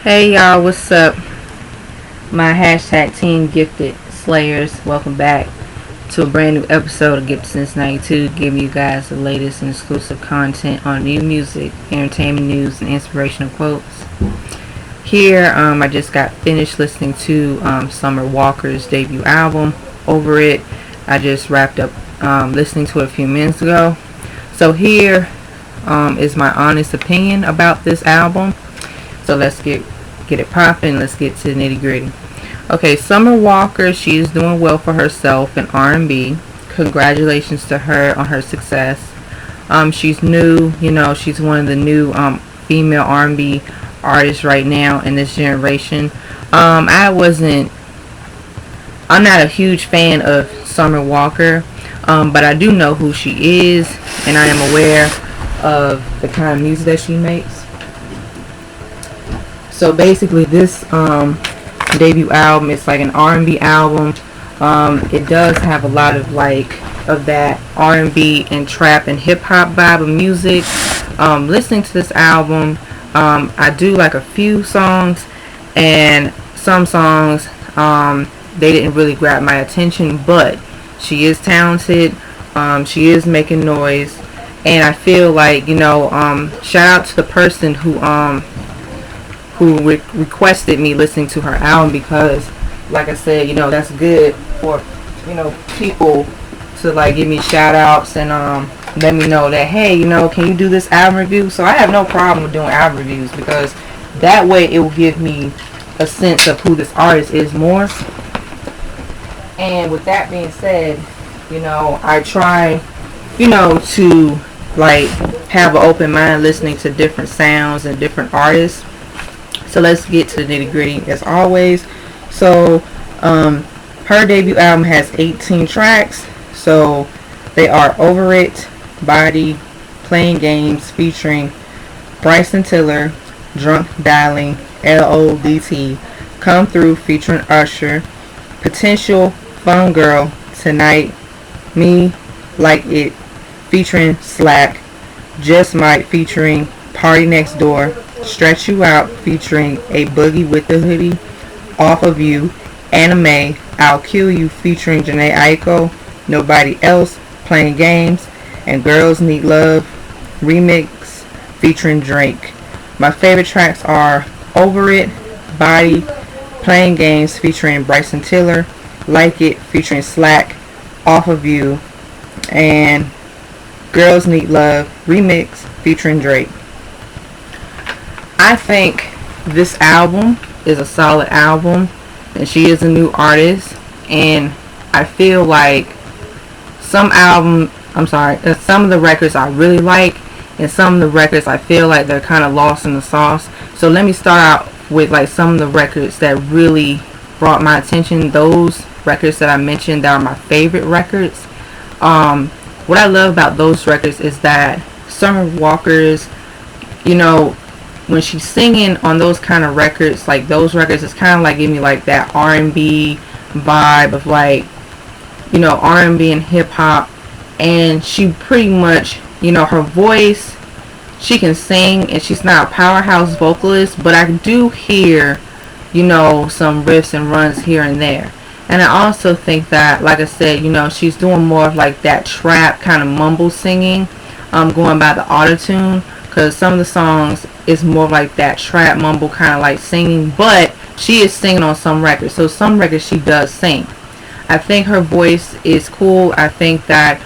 Hey y'all, what's up? My hashtag Team Gifted Slayers. Welcome back to a brand new episode of Gifted Since 92, giving you guys the latest and exclusive content on new music, entertainment news, and inspirational quotes. Here, I just got finished listening to Summer Walker's debut album, Over It. I just wrapped up listening to it a few minutes ago. So here is my honest opinion about this album. So let's get it popping. Let's get to the nitty gritty. Okay, Summer Walker, she is doing well for herself in R&B. Congratulations to her on her success. She's new, she's one of the new female R&B artists right now in this generation. I'm not a huge fan of Summer Walker, but I do know who she is, and I am aware of the kind of music that she makes. So basically, this debut album is like an R&B album. It does have a lot of of that R&B and trap and hip hop vibe of music. Listening to this album, I do like a few songs, and some songs they didn't really grab my attention. But she is talented. She is making noise, and I feel like shout out to the person who requested me listening to her album, because like I said, that's good for people to give me shout outs and let me know that, hey, can you do this album review. So I have no problem with doing album reviews, because that way it will give me a sense of who this artist is more. And with that being said, I try to have an open mind listening to different sounds and different artists. So let's get to the nitty gritty as always. So her debut album has 18 tracks. So they are Over It, Body, Playing Games featuring Bryson Tiller, Drunk Dialing, LODT, Come Through featuring Usher, Potential, Fun Girl, Tonight, Me, Like It featuring Slack, Just Might featuring Party Next Door, Stretch You Out featuring A Boogie with the Hoodie, Off of You, Anime, I'll Kill You featuring Jhené Aiko, Nobody Else, Playing Games, and Girls Need Love remix featuring Drake. My favorite tracks are Over It, Body, Playing Games featuring Bryson Tiller, Like It featuring Slack, Off of You, and Girls Need Love remix featuring Drake. I think this album is a solid album, and she is a new artist, and I feel like some of the records I really like, and some of the records I feel like they're kind of lost in the sauce. So let me start out with some of the records that really brought my attention. Those records that I mentioned that are my favorite records. What I love about those records is that Summer Walker's, when she's singing on those kind of records, those records, it's kind of giving me that R&B vibe of R&B and hip hop. And she pretty much, her voice, she can sing, and she's not a powerhouse vocalist, but I do hear, some riffs and runs here and there. And I also think that, like I said, she's doing more of that trap kind of mumble singing, going by the autotune, because some of the songs is more that trap mumble kind of singing, but she is singing on some records. So some records she does sing. I think her voice is cool. I think that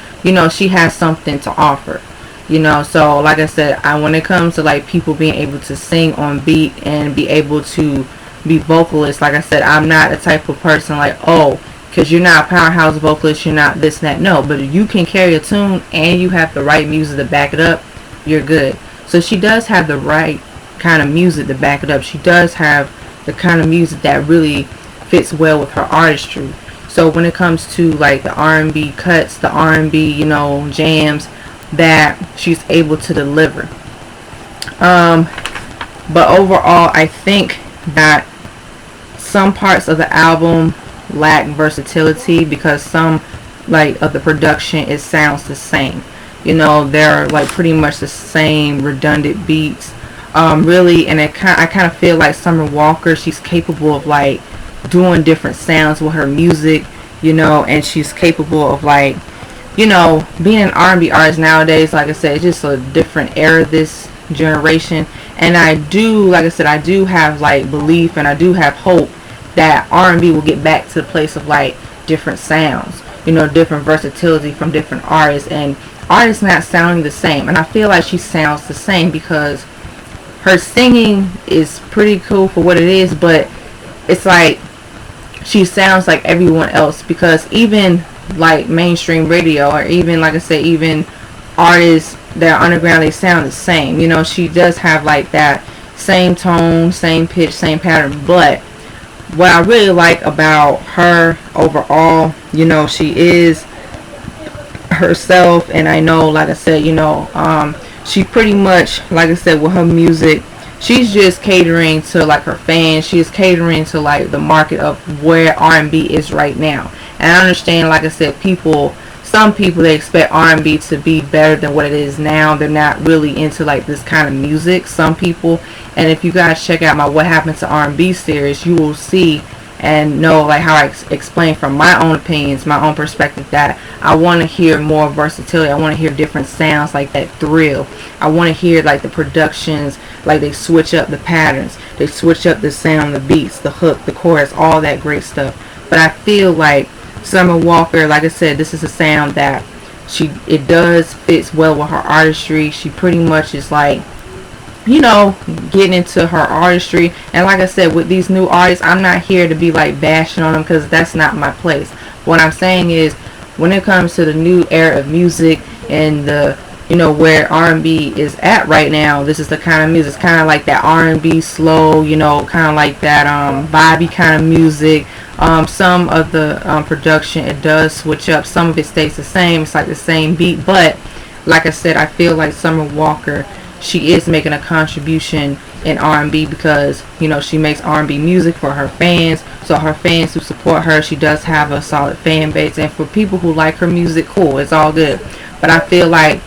she has something to offer. So like I said, when it comes to people being able to sing on beat and be able to be vocalists, like I said, I'm not a type of person because you're not a powerhouse vocalist, you're not this and that. No, but if you can carry a tune and you have the right music to back it up, you're good. So she does have the right kind of music to back it up. She does have the kind of music that really fits well with her artistry. So when it comes to the R&B cuts, the R&B, jams that she's able to deliver. But overall, I think that some parts of the album lack versatility, because some of the production, it sounds the same. They're pretty much the same redundant beats. really, and I kind of feel like Summer Walker, she's capable of like doing different sounds with her music, you know, and she's capable of like, you know, being an R&B artist nowadays. Like I said, it's just a different era this generation, and I do, like I said, I do have like belief and I do have hope that R&B will get back to the place of like different sounds, you know, different versatility from different artists, and artists not sounding the same. And I feel like she sounds the same because her singing is pretty cool for what it is, but it's like she sounds like everyone else, because even like mainstream radio, or even like I said, even artists that are underground, they sound the same. You know, she does have like that same tone, same pitch, same pattern. But what I really like about her overall, you know, she is herself. And I know, like I said, you know, she pretty much, like I said, with her music, she's just catering to like her fans. She's catering to like the market of where R&B is right now. And I understand, like I said, some people, they expect R&B to be better than what it is now. They're not really into like this kind of music, some people. And if you guys check out my What Happened to R&B series, you will see and know like how I explain from my own opinions, my own perspective, that I want to hear more versatility. I want to hear different sounds, like that thrill. I want to hear like the productions, like they switch up the patterns, they switch up the sound, the beats, the hook, the chorus, all that great stuff. But I feel like Summer Walker, like I said, this is a sound that it does fits well with her artistry. She pretty much is like, you know, getting into her artistry. And like I said, with these new artists, I'm not here to be like bashing on them, because that's not my place. What I'm saying is, when it comes to the new era of music and the, you know, where R&B is at right now, this is the kind of music. It's kind of like that R&B slow, you know, kind of like that vibey kind of music. Some of the production, it does switch up. Some of it stays the same. It's like the same beat. But like I said, I feel like Summer Walker, she is making a contribution in R&B, because, you know, she makes R&B music for her fans. So her fans who support her, she does have a solid fan base. And for people who like her music, cool, it's all good. But I feel like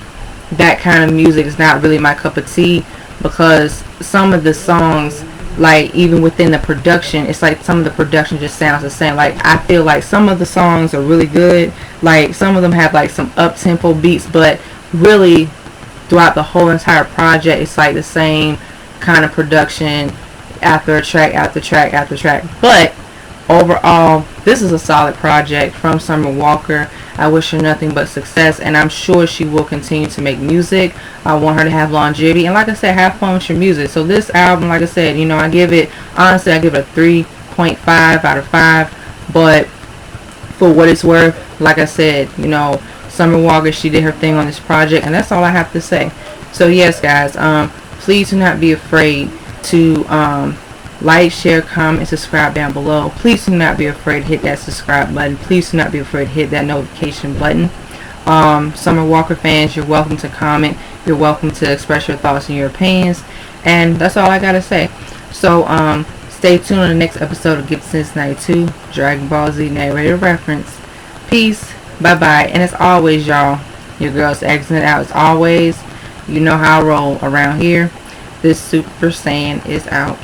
that kind of music is not really my cup of tea, because some of the songs, like even within the production, it's like some of the production just sounds the same. Like I feel like some of the songs are really good, like some of them have like some up-tempo beats, but really throughout the whole entire project, it's like the same kind of production after track after track after track. But overall, this is a solid project from Summer Walker. I wish her nothing but success, and I'm sure she will continue to make music. I want her to have longevity, and like I said, have fun with your music. So this album, like I said, you know, I give it a 3.5 out of 5. But for what it's worth, like I said, you know, Summer Walker, she did her thing on this project, and that's all I have to say. So yes, guys, please do not be afraid to like, share, comment, and subscribe down below. Please do not be afraid to hit that subscribe button. Please do not be afraid to hit that notification button. Summer Walker fans, you're welcome to comment. You're welcome to express your thoughts and your opinions. And that's all I gotta say. So stay tuned on the next episode of Gibson Cincinnati 2 Dragon Ball Z narrator reference. Peace. Bye bye. And as always, y'all, your girl's exiting out as always. You know how I roll around here. This Super Saiyan is out.